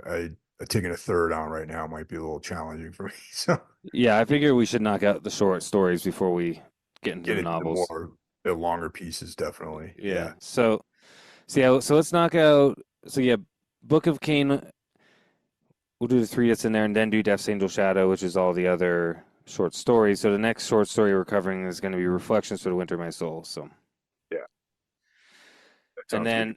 taking a third on right now might be a little challenging for me. So yeah, I figure we should knock out the short stories before we get into get the into novels. the longer pieces, definitely. Yeah. Yeah, So yeah, so let's knock out. So yeah, Book of Cain. We'll do the three that's in there, and then do Death's Angel Shadow, which is all the other short stories. So the next short story we're covering is going to be Reflections for the Winter of My Soul. So yeah, that and sounds good. then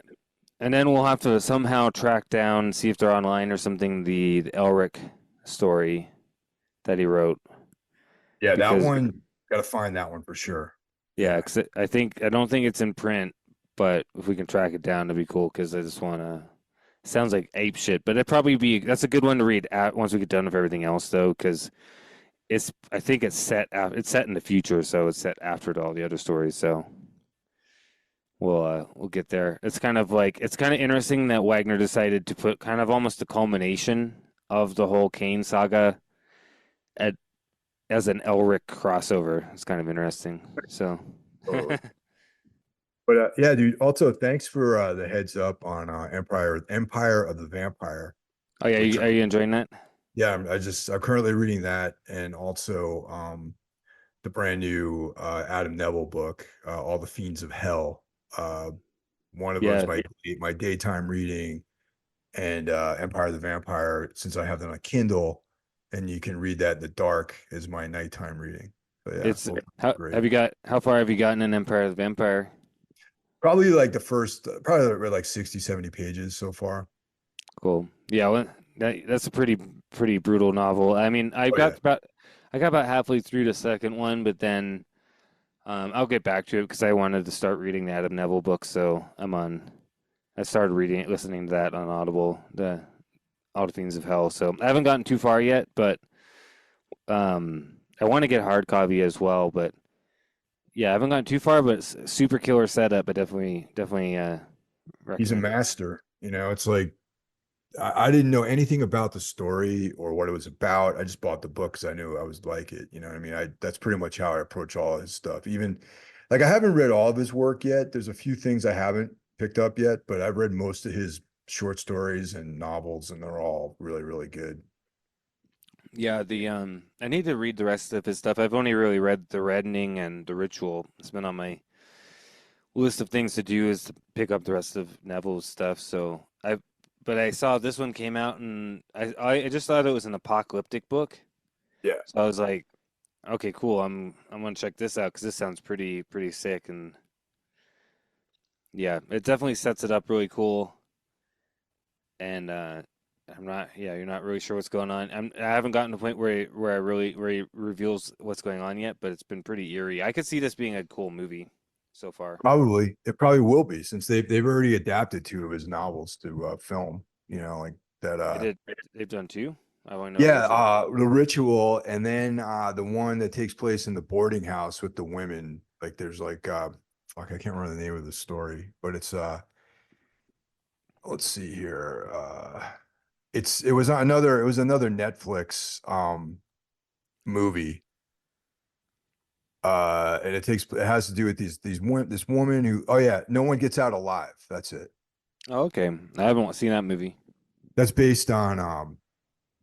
and then we'll have to somehow track down, see if they're online or something, the Elric story that he wrote. Yeah, that Because one, got to find that one for sure. yeah, Yeah, 'cause I don't think it's in print, but if we can track it down, it'd be cool. Because I just want to. Sounds like ape shit, but that's a good one to read at once we get done with everything else though, because I think it's set in the future, so it's set after all the other stories. So we'll get there. It's kind of interesting that Wagner decided to put kind of almost the culmination of the whole Kane saga at as an Elric crossover. It's kind of interesting. So totally. But yeah, dude. Also, thanks for the heads up on Empire of the Vampire, oh yeah, which are you enjoying that? yeah, I'm currently reading that, and also the brand new Adam Neville book, All the Fiends of Hell. Uh, one of those Yeah, my daytime reading, and Empire of the Vampire, since I have them on Kindle, and you can read that in the dark, is my nighttime reading. So yeah, it's both great. how far have you gotten in Empire of the Vampire? Probably like the first, probably read like 60, 70 pages so far. Cool. Yeah, well, that's a pretty brutal novel. I mean, Oh yeah, I got about halfway through the second one, but then I'll get back to it because I wanted to start reading the Adam Neville book. So I started listening to that on Audible, the All the Fiends of Hell. So I haven't gotten too far yet, but I want to get hard copy as well. But yeah, I haven't gotten too far, but it's a super killer setup. But definitely he's a recommend it. master. It's like I didn't know anything about the story or what it was about. I just bought the book because I knew I was like it. You know what I mean? That's pretty much how I approach all his stuff. Even like I haven't read all of his work yet. There's a few things I haven't picked up yet, but I've read most of his short stories and novels, and they're all really, really good. Yeah, the I need to read the rest of his stuff. I've only really read The Reddening and The Ritual. It's been on my list of things to do is to pick up the rest of Neville's stuff. But I saw this one came out and I just thought it was an apocalyptic book. Yeah. So I was like, okay, cool. I'm gonna check this out because this sounds pretty sick and yeah, it definitely sets it up really cool. And you're not really sure what's going on. I haven't gotten to the point where he reveals what's going on yet, but it's been pretty eerie. I could see this being a cool movie so far. Probably. It probably will be since they've already adapted two of his novels to film, like that They did. They've done two. I only know The yeah, Ritual. the ritual, and then the one that takes place in the boarding house with the women. Like there's like fuck, I can't remember the name of the story, but it's let's see here. It was another Netflix movie. And it has to do with this woman who, oh yeah, no one gets out alive. That's it. Oh, okay. I haven't seen that movie. That's based on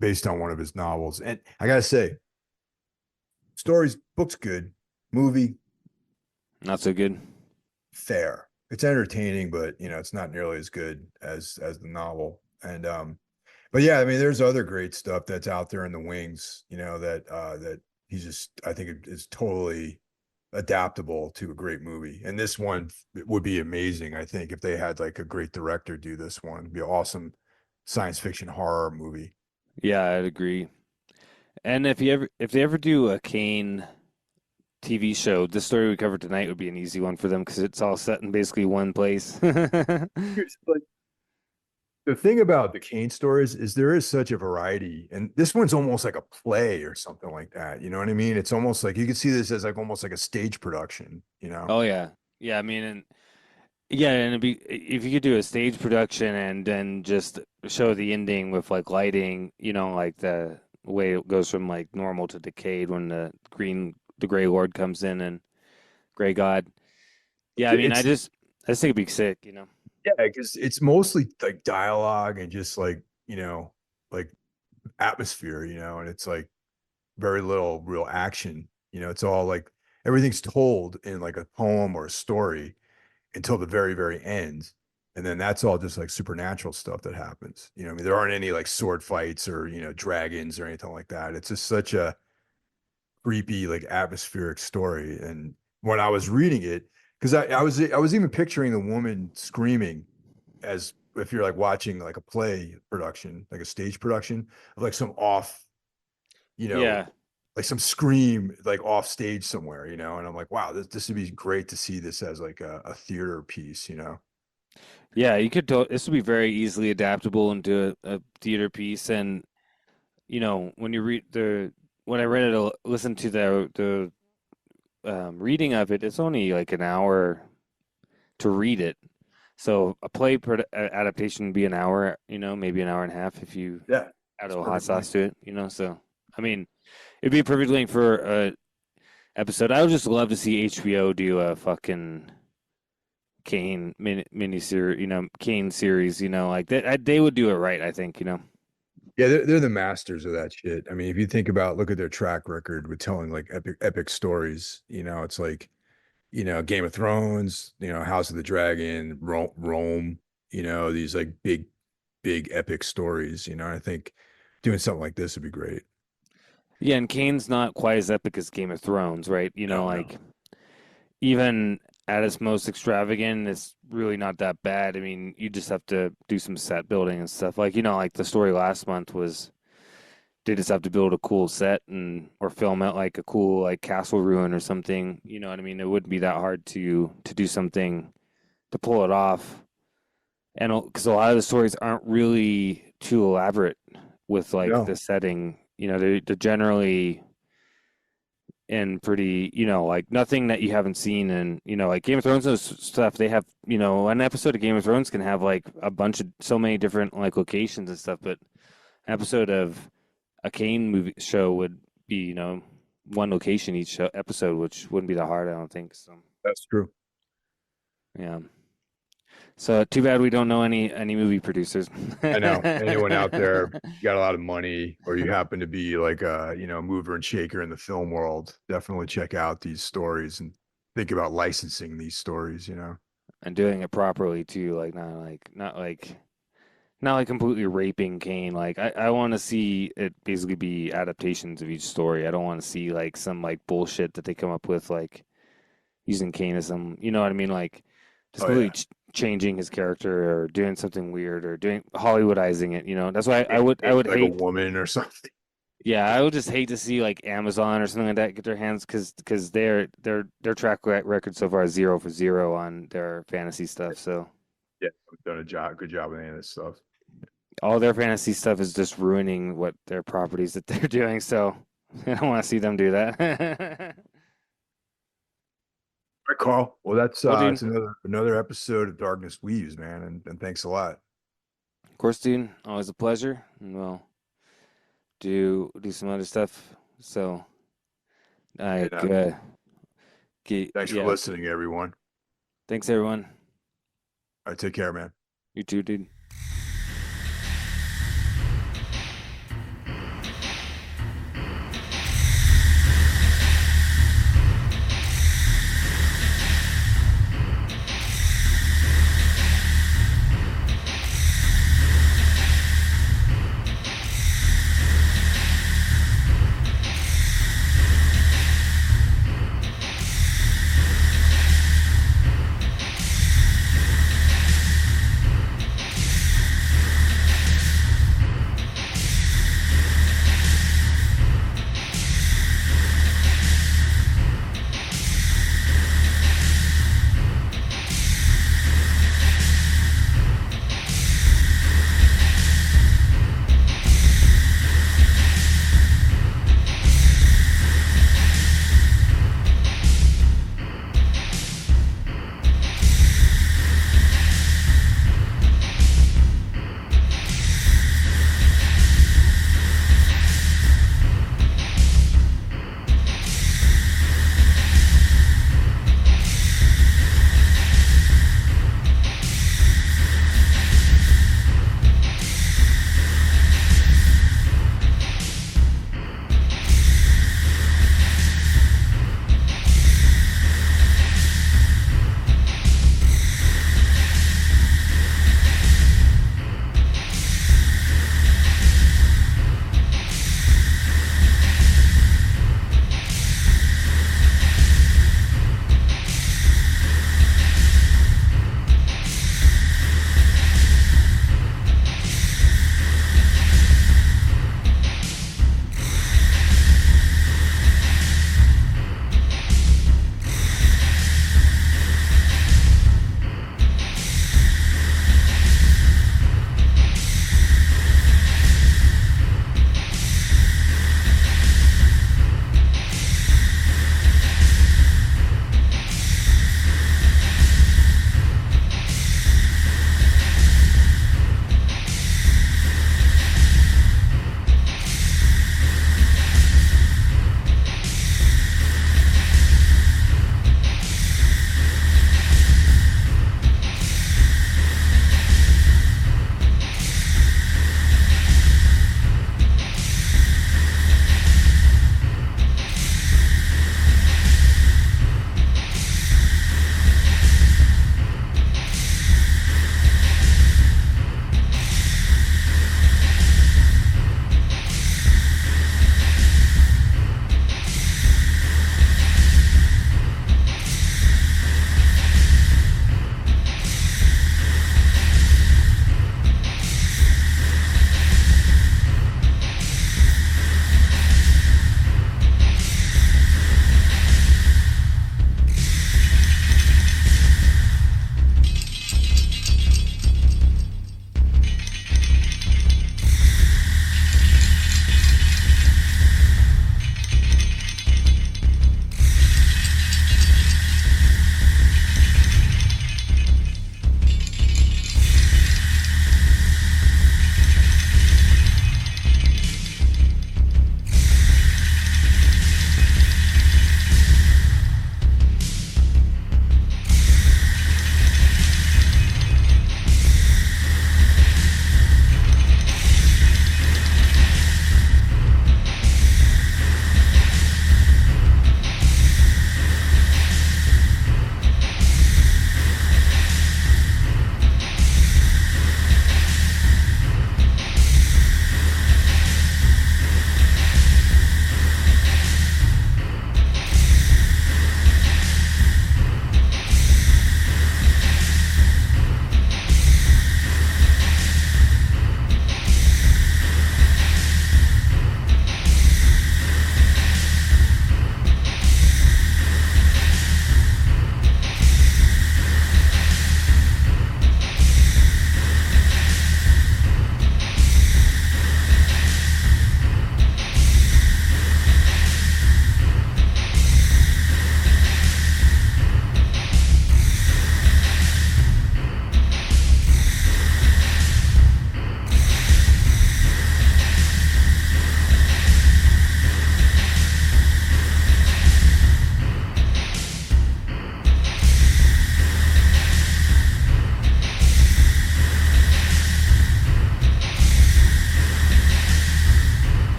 one of his novels. And I gotta say, book's good, movie Not so good. fair. It's entertaining, but it's not nearly as good as the novel. And but yeah, I mean, there's other great stuff that's out there in the wings, that he's just, I think it is totally adaptable to a great movie. And this one would be amazing, I think, if they had like a great director do this one. It'd be an awesome science fiction horror movie. Yeah, I'd agree. And if they ever do a Kane TV show, the story we covered tonight would be an easy one for them because it's all set in basically one place. But the thing about the Kane stories is there is such a variety, and this one's almost like a play or something like that. You know what I mean? It's almost like you could see this as like almost like a stage production, you know? Oh yeah. Yeah, I mean, and yeah, and it'd be if you could do a stage production and then just show the ending with like lighting, like the way it goes from like normal to decayed when the Gray Lord comes in and Gray God. Yeah, I mean, It's I just think it'd be sick. yeah, because it's mostly like dialogue and just like, like atmosphere, and it's like very little real action. It's all like everything's told in like a poem or a story until the very, very end. And then that's all just like supernatural stuff that happens. I mean, there aren't any like sword fights or, dragons or anything like that. It's just such a creepy, like atmospheric story. And when I was reading it, because I was even picturing the woman screaming as if you're like watching like a play production, like a stage production of like some off, you know, Yeah. like some scream like off stage somewhere, and I'm like, wow, this would be great to see this as like a theater piece. Yeah, this would be very easily adaptable into a theater piece and when you read when I read it, listen to the reading of it, it's only like an hour to read it. So a adaptation would be an hour, maybe an hour and a half if you Yeah, add a that's little hot perfect length. sauce to it. So I mean, it'd be a perfect length for a episode. I would just love to see HBO do a fucking Kane mini series, Kane series, like that. They would do it right, I think. Yeah, they're the masters of that shit. I mean, if you think about, look at their track record with telling like epic stories. It's like, Game of Thrones, House of the Dragon, Rome, these like big epic stories. I think doing something like this would be great. Yeah, and Kane's not quite as epic as Game of Thrones, right? No, no. Like even at its most extravagant, it's really not that bad. I mean, you just have to do some set building and stuff. Like, like the story last month was they just have to build a cool set and or film it like a cool like castle ruin or something. You know what I mean? It wouldn't be that hard to do something to pull it off. And because a lot of the stories aren't really too elaborate with like No. the setting, they're generally and pretty, like nothing that you haven't seen. And, like Game of Thrones and stuff, they have, an episode of Game of Thrones can have like a bunch of so many different like locations and stuff, but an episode of a Kane movie show would be, one location each episode, which wouldn't be that hard, I don't think. So, That's true. yeah. So too bad we don't know any movie producers. I know. Anyone out there, you got a lot of money, or you happen to be like a, mover and shaker in the film world, definitely check out these stories and think about licensing these stories. And doing it properly too, like not like completely raping Kane. Like I want to see it basically be adaptations of each story. I don't want to see like some like bullshit that they come up with like using Kane as some, you know what I mean? Like just Oh completely yeah. changing his character or doing something weird or doing Hollywoodizing it. That's why I would Like a hate. woman or something. Yeah, I would just hate to see like Amazon or something like that get their hands because their track record so far is 0 for 0 on their fantasy stuff. So Yeah, I've done good job with any of this stuff. all their fantasy stuff is just ruining what their properties that they're doing. So I don't want to see them do that. All right, Carl. Well, that's Well, dude, it's another episode of Darkness Weaves, man, and thanks a lot. of course, dude, always a pleasure. And we'll do some other stuff. So I And thanks for yeah. listening, everyone. Thanks, everyone. All right, take care, man. You too, dude.